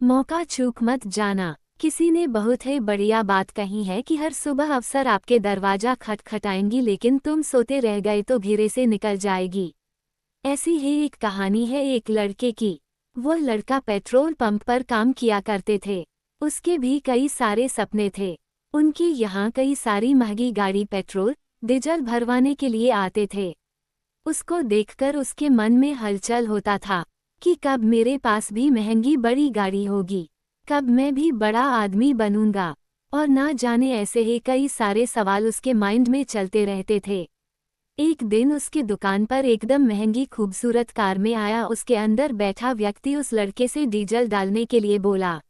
मौका चूक मत जाना। किसी ने बहुत ही बढ़िया बात कही है कि हर सुबह अवसर आपके दरवाजा खटखटाएंगी, लेकिन तुम सोते रह गए तो घेरे से निकल जाएगी। ऐसी ही एक कहानी है एक लड़के की। वो लड़का पेट्रोल पंप पर काम किया करते थे। उसके भी कई सारे सपने थे। उनके यहाँ कई सारी महंगी गाड़ी पेट्रोल डीजल भरवाने के लिए आते थे। उसको देखकर उसके मन में हलचल होता था कि कब मेरे पास भी महंगी बड़ी गाड़ी होगी, कब मैं भी बड़ा आदमी बनूंगा। और ना जाने ऐसे ही कई सारे सवाल उसके माइंड में चलते रहते थे। एक दिन उसकी दुकान पर एकदम महंगी खूबसूरत कार में आया। उसके अंदर बैठा व्यक्ति उस लड़के से डीजल डालने के लिए बोला।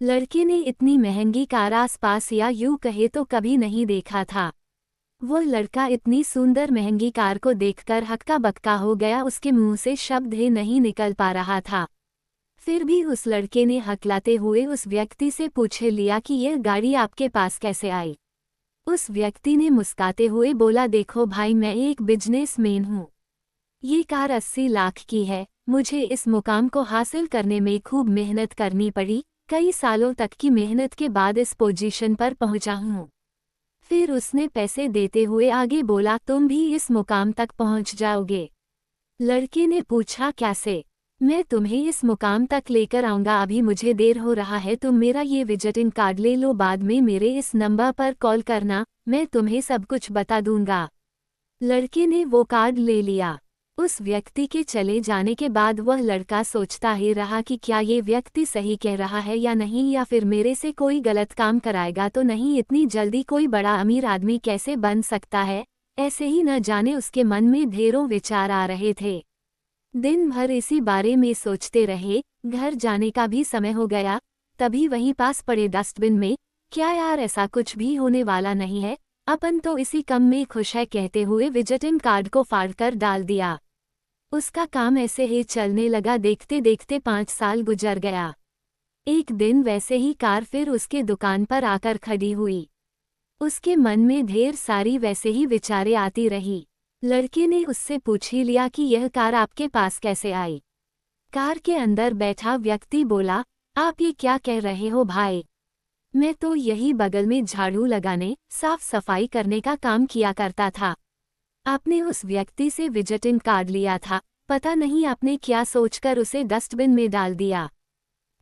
लड़के ने इतनी महंगी कार आसपास या यूं कहे तो कभी नहीं देखा था। वो लड़का इतनी सुंदर महंगी कार को देखकर हक्का बक्का हो गया। उसके मुंह से शब्द ही नहीं निकल पा रहा था। फिर भी उस लड़के ने हकलाते हुए उस व्यक्ति से पूछ लिया कि यह गाड़ी आपके पास कैसे आई। उस व्यक्ति ने मुस्काते हुए बोला, देखो भाई, मैं एक बिजनेसमैन हूँ। ये कार 80 लाख की है। मुझे इस मुकाम को हासिल करने में खूब मेहनत करनी पड़ी। कई सालों तक की मेहनत के बाद इस पोजीशन पर पहुंचा हूँ। फिर उसने पैसे देते हुए आगे बोला, तुम भी इस मुकाम तक पहुंच जाओगे। लड़के ने पूछा, कैसे? मैं तुम्हें इस मुकाम तक लेकर आऊंगा। अभी मुझे देर हो रहा है, तुम मेरा ये विजिटिंग कार्ड ले लो, बाद में मेरे इस नंबर पर कॉल करना, मैं तुम्हें सब कुछ बता दूंगा। लड़के ने वो कार्ड ले लिया। उस व्यक्ति के चले जाने के बाद वह लड़का सोचता ही रहा कि क्या ये व्यक्ति सही कह रहा है या नहीं, या फिर मेरे से कोई गलत काम कराएगा तो नहीं। इतनी जल्दी कोई बड़ा अमीर आदमी कैसे बन सकता है? ऐसे ही न जाने उसके मन में ढेरों विचार आ रहे थे। दिन भर इसी बारे में सोचते रहे। घर जाने का भी समय हो गया। तभी वहीं पास पड़े डस्टबिन में, क्या यार, ऐसा कुछ भी होने वाला नहीं है, अपन तो इसी कम में खुश है, कहते हुए विजिटिंग कार्ड को फाड़कर डाल दिया। उसका काम ऐसे ही चलने लगा। देखते देखते 5 साल गुजर गया। एक दिन वैसे ही कार फिर उसके दुकान पर आकर खड़ी हुई। उसके मन में ढेर सारी वैसे ही विचारें आती रही। लड़के ने उससे पूछ ही लिया कि यह कार आपके पास कैसे आई। कार के अंदर बैठा व्यक्ति बोला, आप ये क्या कह रहे हो भाई? मैं तो यही बगल में झाड़ू लगाने, साफ सफाई करने का काम किया करता था। आपने उस व्यक्ति से विजिटिंग कार्ड लिया था, पता नहीं आपने क्या सोचकर उसे डस्टबिन में डाल दिया।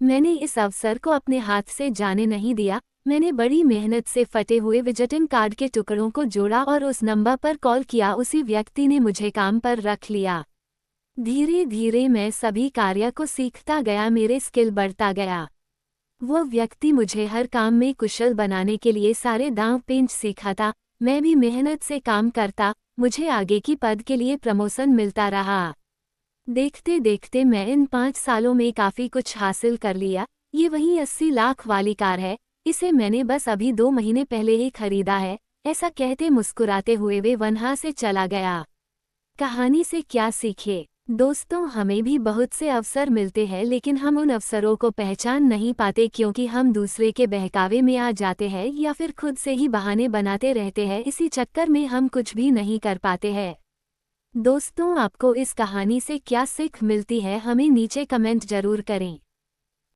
मैंने इस अवसर को अपने हाथ से जाने नहीं दिया। मैंने बड़ी मेहनत से फटे हुए विजिटिंग कार्ड के टुकड़ों को जोड़ा और उस नंबर पर कॉल किया। उसी व्यक्ति ने मुझे काम पर रख लिया। धीरे धीरे मैं सभी कार्य को सीखता गया, मेरे स्किल बढ़ता गया। वो व्यक्ति मुझे हर काम में कुशल बनाने के लिए सारे दांव पेंच सिखाता। मैं भी मेहनत से काम करता। मुझे आगे की पद के लिए प्रमोशन मिलता रहा। देखते देखते मैं इन 5 सालों में काफ़ी कुछ हासिल कर लिया। ये वही 80 लाख वाली कार है। इसे मैंने बस अभी 2 महीने पहले ही खरीदा है। ऐसा कहते मुस्कुराते हुए वे वहाँ से चला गया। कहानी से क्या सीखे? दोस्तों, हमें भी बहुत से अवसर मिलते हैं, लेकिन हम उन अवसरों को पहचान नहीं पाते क्योंकि हम दूसरे के बहकावे में आ जाते हैं या फिर खुद से ही बहाने बनाते रहते हैं। इसी चक्कर में हम कुछ भी नहीं कर पाते हैं। दोस्तों, आपको इस कहानी से क्या सीख मिलती है, हमें नीचे कमेंट जरूर करें।